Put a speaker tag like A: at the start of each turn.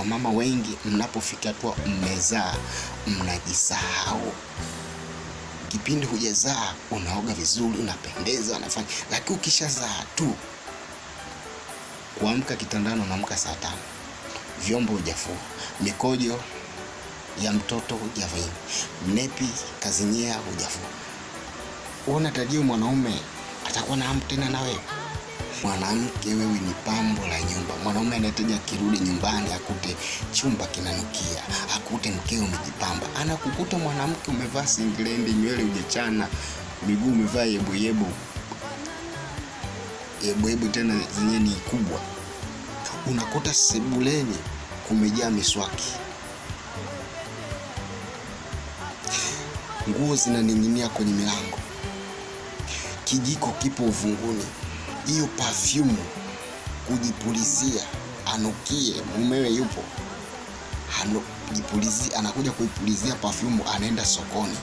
A: Mama wengi mnapofika tu mmezaa mnajisahau. Kipindi hujazaa unaoga vizuri, unapendeza, unafanya, lakini ukishazaa tu kuamka kitandani unaamka saa 5. Vyombo hujafua, mikojo ya mtoto hujafanya, nepi kazinyea hujafua. Unatarajia mwanaume atakuwa na hamu tena na wewe? Mwanamke wewe ni pambo la nyumba. Mwanaume anahitaji akirudi nyumbani akute chumba kinanukia, akute mkeo umejipamba. Anakukuta mwanamke umevaa singlendi, nywele hujachana, miguu umevaa yebo tena zenye ni kubwa. Unakuta sebuleni kumejaa miswaki, nguo zinaning'inia kwenye milango, kijiko kipo uvunguni. Hiyo perfume kujipulizia, anukie mumewe yupo, jipulizia, anakuja kuipulizia perfume, anaenda sokoni.